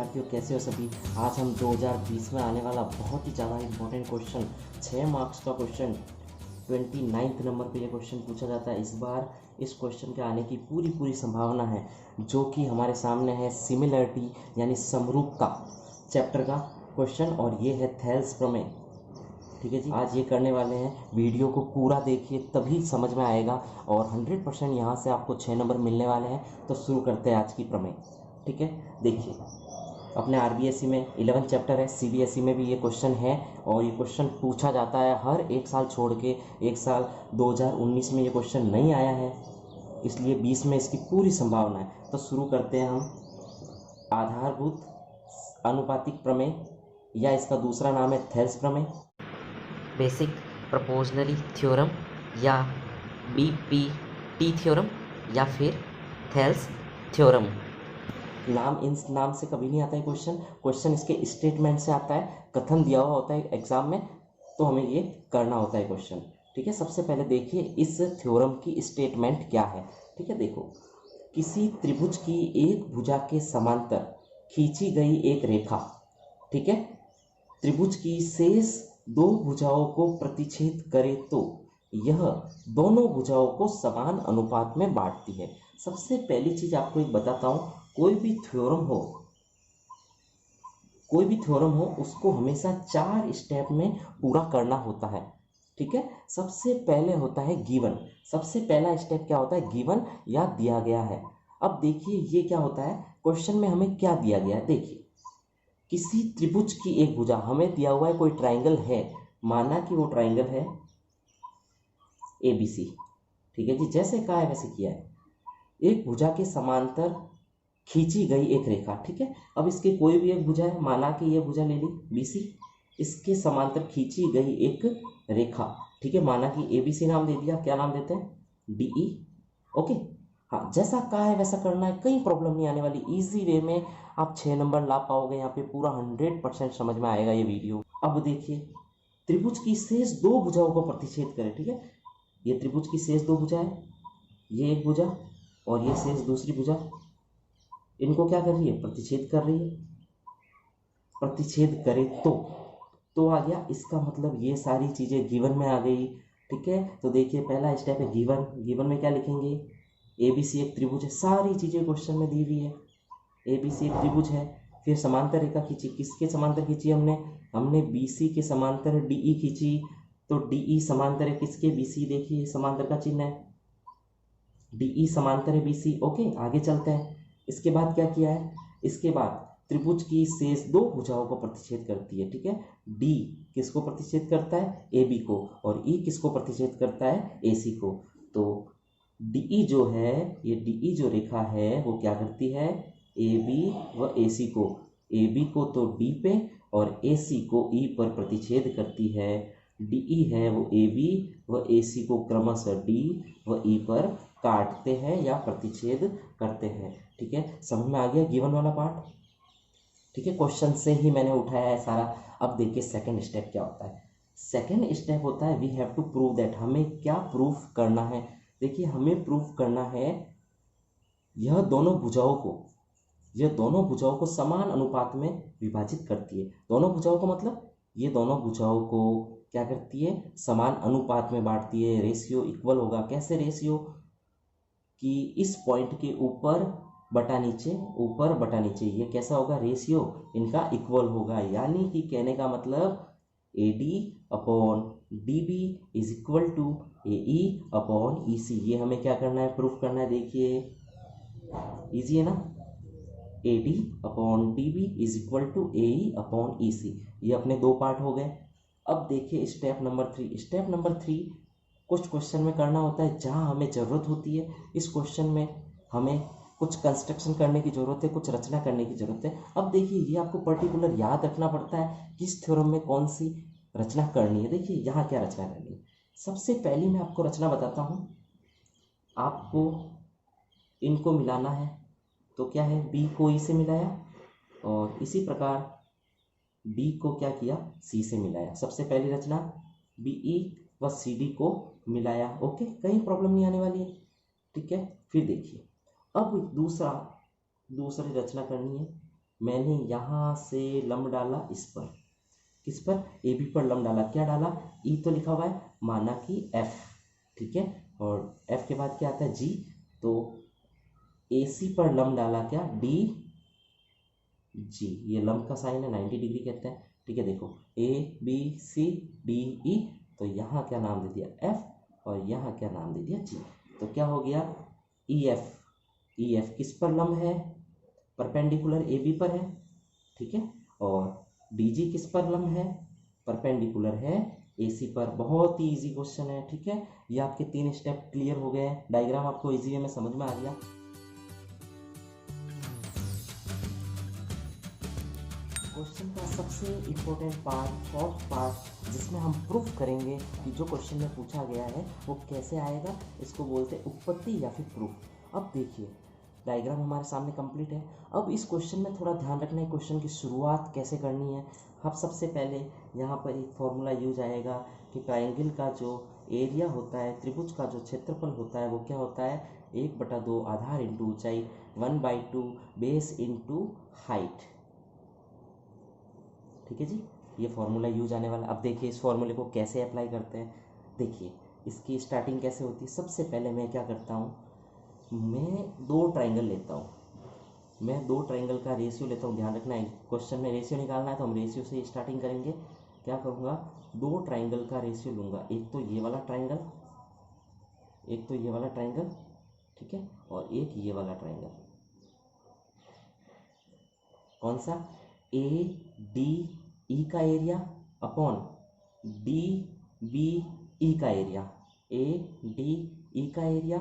विद्यार्थियों, कैसे हो सभी। आज हम 2020 में आने वाला बहुत ही ज़्यादा इंपॉर्टेंट क्वेश्चन, 6 मार्क्स का क्वेश्चन, 29 नंबर पे ये क्वेश्चन पूछा जाता है। इस बार इस क्वेश्चन के आने की पूरी संभावना है, जो कि हमारे सामने है सिमिलरिटी यानी समरूपता चैप्टर का क्वेश्चन, और ये है थेल्स प्रमेय। ठीक है जी, आज ये करने वाले हैं। वीडियो को पूरा देखिए तभी समझ में आएगा, और 100% यहाँ से आपको 6 नंबर मिलने वाले हैं। तो शुरू करते हैं आज की प्रमेय। ठीक है, देखिए अपने आरबीएसई में 11 चैप्टर है, सीबीएसई में भी ये क्वेश्चन है, और ये क्वेश्चन पूछा जाता है हर एक साल छोड़ के। एक साल 2019 में ये क्वेश्चन नहीं आया है, इसलिए 20 में इसकी पूरी संभावना है। तो शुरू करते हैं हम। आधारभूत अनुपातिक प्रमेय, या इसका दूसरा नाम है थेल्स प्रमेय, बेसिक प्रोपोर्शनली थ्योरम या बीपीटी थ्योरम या फिर थेल्स थ्योरम। इन नाम से कभी नहीं आता है क्वेश्चन इसके स्टेटमेंट से आता है, कथन दिया हुआ होता है एग्जाम में, तो हमें ये करना होता है क्वेश्चन। ठीक है, सबसे पहले देखिए इस थ्योरम की स्टेटमेंट क्या है। ठीक है, देखो, किसी त्रिभुज की एक भुजा के समांतर खींची गई एक रेखा, ठीक है, त्रिभुज की शेष दो भुजाओं को प्रतिच्छेद करे तो यह दोनों भुजाओं को समान अनुपात में बांटती है। सबसे पहली चीज आपको एक बताता हूँ, कोई भी थ्योरम हो उसको हमेशा 4 स्टेप में पूरा करना होता है। ठीक है, सबसे पहले होता है गिवन। सबसे पहला स्टेप क्या होता है? गिवन या दिया गया है। अब देखिए ये क्या होता है, क्वेश्चन में हमें क्या दिया गया है। देखिए, किसी त्रिभुज की एक भुजा, हमें दिया हुआ है कोई ट्राइंगल है, माना कि वो ट्राइंगल है ABC। ठीक है जी, जैसे कहा है वैसे किया है। एक भुजा के समांतर खींची गई एक रेखा, ठीक है। अब इसके कोई भी एक भुजा है, माना कि ये भुजा ले ली BC, इसके समांतर खींची गई एक रेखा, ठीक है, माना कि ABC नाम दे दिया। क्या नाम देते हैं? DE। ओके, हाँ, जैसा कहा है वैसा करना है, कहीं प्रॉब्लम नहीं आने वाली। इजी वे में आप 6 नंबर ला पाओगे यहाँ पे, पूरा 100% समझ में आएगा ये वीडियो। अब देखिए, त्रिभुज की शेष दो भुजाओं को प्रतिच्छेद करें। ठीक है, ये त्रिभुज की शेष दो भुजा है, ये एक भुजा और ये शेष दूसरी भुजा, इनको क्या कर रही है? प्रतिच्छेद कर रही है। प्रतिच्छेद करे तो आ गया, इसका मतलब ये सारी चीजें गिवन में आ गई। ठीक है, तो देखिए पहला स्टेप है गिवन। गिवन में क्या लिखेंगे? ABC एक त्रिभुज है, सारी चीजें क्वेश्चन में दी हुई है। ABC एक त्रिभुज है, फिर समांतर रेखा खींची। किसके समांतर खींची? हमने BC के समांतर DE खींची, तो DE समांतर है किसके? BC। देखिए समांतर का चिन्ह है, DE समांतर है BC। ओके, आगे चलते हैं। इसके बाद क्या किया है? इसके बाद त्रिभुज की शेष दो भुजाओं को प्रतिच्छेद करती है। ठीक है, D किसको प्रतिच्छेद करता है? AB को, और E किसको प्रतिच्छेद करता है? AC को। तो DE जो है, ये DE जो रेखा है वो क्या करती है? AB व AC को, AB को तो D पे और AC को E पर प्रतिच्छेद करती है। DE है वो AB व AC को क्रमशः D व E पर काटते हैं या प्रतिच्छेद करते हैं। ठीक है, समझ में आ गया गिवन वाला पार्ट? ठीक है, क्वेश्चन से ही मैंने उठाया है सारा। अब देखिए सेकंड स्टेप क्या होता है। सेकंड स्टेप होता है we have to prove that. हमें क्या प्रूफ करना है? देखिए, हमें प्रूफ करना है यह दोनों भुजाओं को समान अनुपात में विभाजित करती है। दोनों भुजाओं को मतलब ये दोनों भुजाओं को क्या करती है? समान अनुपात में बांटती है। रेशियो इक्वल होगा। कैसे रेशियो? कि इस पॉइंट के ऊपर बटा नीचे, ये कैसा होगा? रेशियो इनका इक्वल होगा। यानी कि कहने का मतलब AD upon DB is equal to AE upon EC। ये हमें क्या करना है? प्रूफ करना है। देखिए इजी है ना, AD upon DB is equal to AE upon EC। ये अपने दो पार्ट हो गए। अब देखिए स्टेप नंबर 3। स्टेप नंबर 3 कुछ क्वेश्चन में करना होता है जहां हमें ज़रूरत होती है। इस क्वेश्चन में हमें कुछ कंस्ट्रक्शन करने की ज़रूरत है, कुछ रचना करने की ज़रूरत है। अब देखिए ये आपको पर्टिकुलर याद रखना पड़ता है किस थ्योरम में कौन सी रचना करनी है। देखिए यहाँ क्या रचना करनी है। सबसे पहली मैं आपको रचना बताता हूँ। आपको इनको मिलाना है, तो क्या है? B को E से मिलाया, और इसी प्रकार D को क्या किया? C से मिलाया। सबसे पहली रचना BE व CD को मिलाया। ओके, कहीं प्रॉब्लम नहीं आने वाली है। ठीक है, फिर देखिए अब दूसरी रचना करनी है। मैंने यहाँ से लंब डाला इस पर, किस पर, ए बी पर लंब डाला, क्या डाला, ई तो लिखा हुआ है, माना कि एफ, ठीक है, और एफ के बाद क्या आता है, जी, तो ए सी पर लंब डाला क्या, डी जी, ये लंब का साइन है, 90 डिग्री कहते हैं, ठीक है। देखो A B C D E, तो यहाँ क्या नाम दे दिया, एफ, और यहाँ क्या नाम दे दिया, जी, तो क्या हो गया, ई एफ। ई एफ किस पर लंब है, परपेंडिकुलर ए बी पर है, ठीक है, और डी जी किस पर लंब है, परपेंडिकुलर है ए सी पर। बहुत ही इजी क्वेश्चन है, ठीक है। ये आपके 3 स्टेप क्लियर हो गए हैं, डायग्राम आपको इजी वे में समझ में आ गया। क्वेश्चन का सबसे इम्पोर्टेंट पार्ट, फोर्थ पार्ट, जिसमें हम प्रूफ करेंगे कि जो क्वेश्चन में पूछा गया है वो कैसे आएगा, इसको बोलते हैं उत्पत्ति या फिर प्रूफ। अब देखिए डायग्राम हमारे सामने कंप्लीट है। अब इस क्वेश्चन में थोड़ा ध्यान रखना है, क्वेश्चन की शुरुआत कैसे करनी है। अब सबसे पहले यहाँ पर एक फॉर्मूला यूज आएगा कि ट्राइंगल का जो एरिया होता है, त्रिभुज का जो क्षेत्रफल होता है वो क्या होता है, 1/2 आधार इंटू ऊंचाई, 1/2 बेस इंटू हाइट, ठीक है जी। ये फॉर्मूला यूज आने वाला। अब देखिए इस फॉर्मूले को कैसे अप्लाई करते हैं। देखिए इसकी स्टार्टिंग कैसे होती है। सबसे पहले मैं क्या करता हूँ, मैं 2 ट्राइंगल लेता हूँ, मैं 2 ट्राइंगल का रेशियो लेता हूँ। ध्यान रखना है क्वेश्चन में रेशियो निकालना है तो हम रेशियो से स्टार्टिंग करेंगे। क्या करूँगा, 2 ट्राइंगल का रेशियो लूँगा, एक तो ये वाला ट्राइंगल, एक तो ये वाला ट्राइंगल, ठीक है, और एक ये वाला ट्राइंगल। कौन सा, ए डी ई का area upon D B E का एरिया, ए डी ई का एरिया,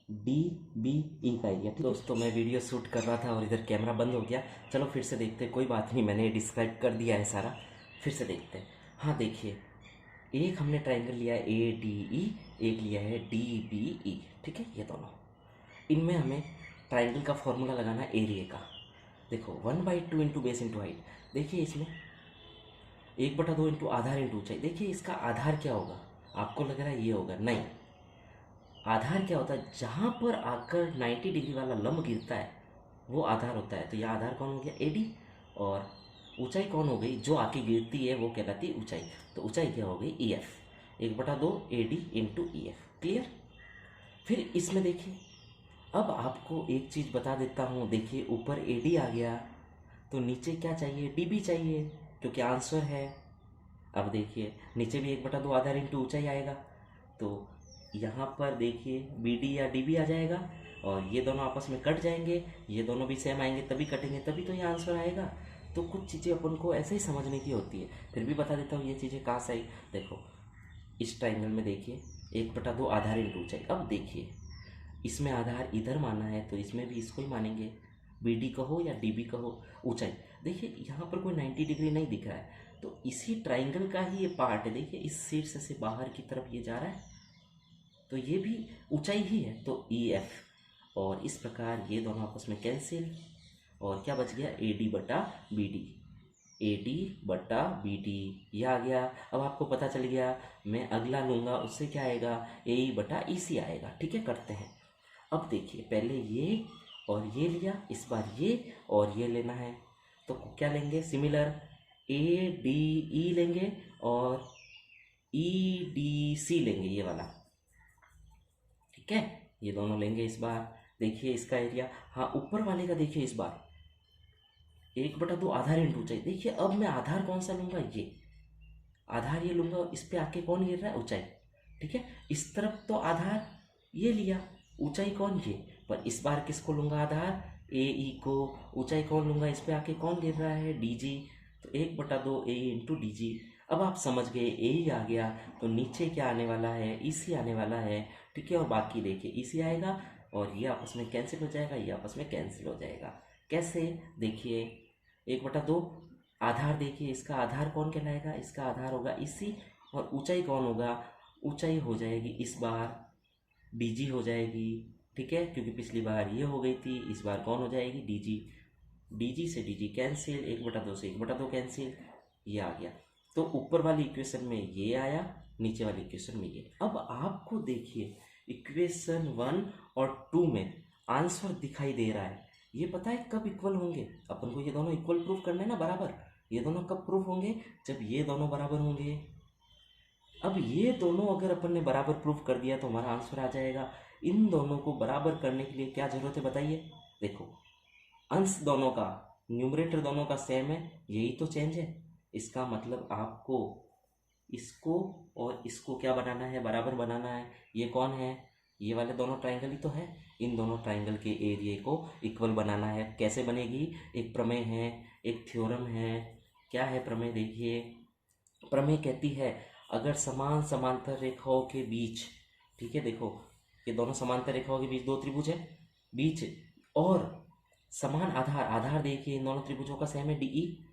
डी बी ई का एरिया। दोस्तों मैं वीडियो शूट कर रहा था और इधर कैमरा बंद हो गया। चलो फिर से देखते हैं, कोई बात नहीं, मैंने डिस्क्राइब कर दिया है सारा, फिर से देखते हैं। हाँ देखिए, एक हमने ट्राइंगल लिया है ए डी ई, एक लिया है डी बी ई, ठीक है, ये दोनों। इनमें हमें ट्राइंगल का फॉर्मूला लगाना है एरिया का। देखो 1/2 इंटू बेस इंटू हाइट। देखिए इसमें 1/2 इंटू आधार इंटू ऊंचाई। देखिए इसका आधार क्या होगा, आपको लग रहा है ये होगा, नहीं, आधार क्या होता है, जहाँ पर आकर 90 डिग्री वाला लंब गिरता है वो आधार होता है। तो यह आधार कौन हो गया, एडी, और ऊंचाई कौन हो गई, जो आके गिरती है वो कहलाती है ऊंचाई। तो ऊंचाई क्या हो गई, E F, 1/2 A D into E F. Clear. फिर इसमें देखिए, अब आपको एक चीज़ बता देता हूँ। देखिए ऊपर ए डी आ गया तो नीचे क्या चाहिए, डी बी चाहिए, क्योंकि आंसर है। अब देखिए नीचे भी 1/2 आधार इंटू ऊंचाई आएगा, तो यहाँ पर देखिए बी डी या डी बी आ जाएगा, और ये दोनों आपस में कट जाएंगे, ये दोनों भी सेम आएंगे, तभी कटेंगे, तभी तो ये आंसर आएगा। तो कुछ चीज़ें अपन को ऐसे ही समझने की होती है। फिर भी बता देता हूँ ये चीज़ें कहाँ से आई। देखो इस ट्राइंगल में देखिए 1/2 आधार इंटू ऊंचाई। अब देखिए इसमें आधार इधर माना है तो इसमें भी इसको ही मानेंगे, बी डी कहो या डी बी कहो। ऊंचाई देखिए यहाँ पर कोई 90 डिग्री नहीं दिख रहा है, तो इसी ट्राइंगल का ही ये पार्ट है। देखिए इस शीर्ष से बाहर की तरफ ये जा रहा है, तो ये भी ऊंचाई ही है, तो ई एफ। और इस प्रकार ये दोनों आपस में कैंसिल, और क्या बच गया, ए डी बटा बी डी, ए डी बटा बी डी, ये आ गया। अब आपको पता चल गया, मैं अगला लूँगा उससे क्या आएगा, ए ई बटा ई सी आएगा, ठीक है। करते हैं। अब देखिए पहले ये और ये लिया, इस बार ये और ये लेना है, तो क्या लेंगे, सिमिलर ए डी ई लेंगे और ई डी सी लेंगे, ये वाला, ठीक है, ये दोनों लेंगे इस बार। देखिए इसका एरिया, हाँ ऊपर वाले का देखिए इस बार 1/2 आधार इंटू ऊंचाई। देखिए अब मैं आधार कौन सा लूँगा, ये आधार ये लूँगा, इस पे आके कौन गिर रहा है, ऊंचाई, ठीक है। इस तरफ तो आधार ये लिया, ऊंचाई कौन, ये, पर इस बार किसको लूँगा, आधार ए ई को, ऊंचाई कौन लूँगा, इस पे आके कौन गिर रहा है, डी जी, तो 1/2 ए इंटू डी जी। अब आप समझ गए, ए ही आ गया तो नीचे क्या आने वाला है, ई सी आने वाला है, ठीक है। और बाकी देखिए ई सी आएगा और ये आपस में कैंसिल हो जाएगा, ये आपस में कैंसिल हो जाएगा। कैसे, देखिए 1/2 आधार, देखिए इसका आधार कौन कहलाएगा, इसका आधार होगा इसी, और ऊंचाई कौन होगा, ऊंचाई हो जाएगी इस बार डीजी हो जाएगी, ठीक है, क्योंकि पिछली बार ये हो गई थी, इस बार कौन हो जाएगी, डीजी। डीजी से डीजी कैंसिल, 1/2 से 1/2 कैंसिल, ये आ गया। तो ऊपर वाली इक्वेशन में ये आया, नीचे वाली इक्वेशन में ये। अब आपको देखिए इक्वेशन 1 और 2 में आंसर दिखाई दे रहा है, ये पता है कब इक्वल होंगे? अपन को ये दोनों इक्वल प्रूफ करने हैं ना, बराबर। ये दोनों कब प्रूफ होंगे? जब ये दोनों बराबर होंगे। अब ये दोनों अगर अपन ने बराबर प्रूफ कर दिया तो हमारा आंसर आ जाएगा। इन दोनों को बराबर करने के लिए क्या जरूरत है बताइए? देखो, अंश दोनों का, न्यूमरेटर दोनों का सेम है, यही तो चेंज है। इसका मतलब आपको इसको और इसको क्या बनाना है? बराबर बनाना है। ये कौन है? ये वाले दोनों ट्राइंगल ही तो है। इन दोनों ट्राइंगल के एरिया को इक्वल बनाना है। कैसे बनेगी? एक प्रमेय है, एक थ्योरम है। क्या है प्रमेय? देखिए, प्रमेय कहती है अगर समान समांतर रेखाओं के बीच, ठीक है, देखो ये दोनों समांतर रेखाओं के बीच दो त्रिभुज है, बीच और समान आधार, आधार देखिए इन दोनों त्रिभुजों का सेम है डीई।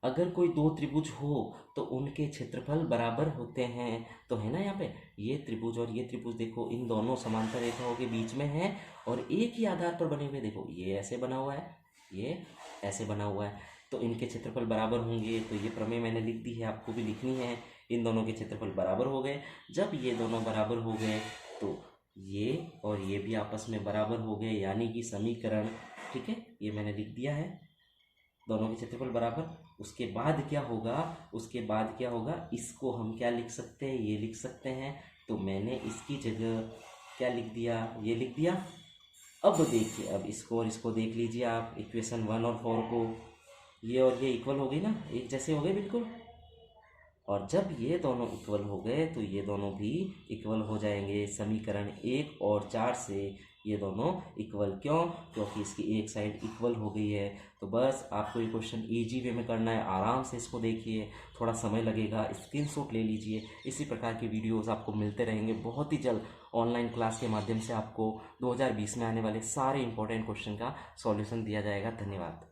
अगर कोई दो त्रिभुज हो तो उनके क्षेत्रफल बराबर होते हैं। तो है ना यहाँ पे ये त्रिभुज और ये त्रिभुज, देखो इन दोनों समांतर रेखाओं के बीच में है और एक ही आधार पर बने हुए। देखो ये ऐसे बना हुआ है, ये ऐसे बना हुआ है, तो इनके क्षेत्रफल बराबर होंगे। तो ये प्रमेय मैंने लिख दी है, आपको भी लिखनी है। इन दोनों के क्षेत्रफल बराबर हो गए। जब ये दोनों बराबर हो गए तो ये और ये भी आपस में बराबर हो गए, यानी कि समीकरण, ठीक है, ये मैंने लिख दिया है, दोनों के क्षेत्रफल बराबर। उसके बाद क्या होगा? उसके बाद क्या होगा? इसको हम क्या लिख सकते हैं? ये लिख सकते हैं। तो मैंने इसकी जगह क्या लिख दिया? ये लिख दिया। अब देखिए, अब इसको और इसको देख लीजिए आप, इक्वेशन 1 और 4 को, ये और ये इक्वल हो गई ना, एक जैसे हो गए बिल्कुल। और जब ये दोनों इक्वल हो गए तो ये दोनों भी इक्वल हो जाएंगे। समीकरण 1 और 4 से ये दोनों इक्वल। क्यों? क्योंकि इसकी एक साइड इक्वल हो गई है। तो बस आपको ये क्वेश्चन इजी वे में करना है, आराम से इसको देखिए, थोड़ा समय लगेगा, स्क्रीनशॉट ले लीजिए। इसी प्रकार के वीडियोस आपको मिलते रहेंगे बहुत ही जल्द। ऑनलाइन क्लास के माध्यम से आपको 2020 में आने वाले सारे इंपॉर्टेंट क्वेश्चन का सॉल्यूशन दिया जाएगा। धन्यवाद।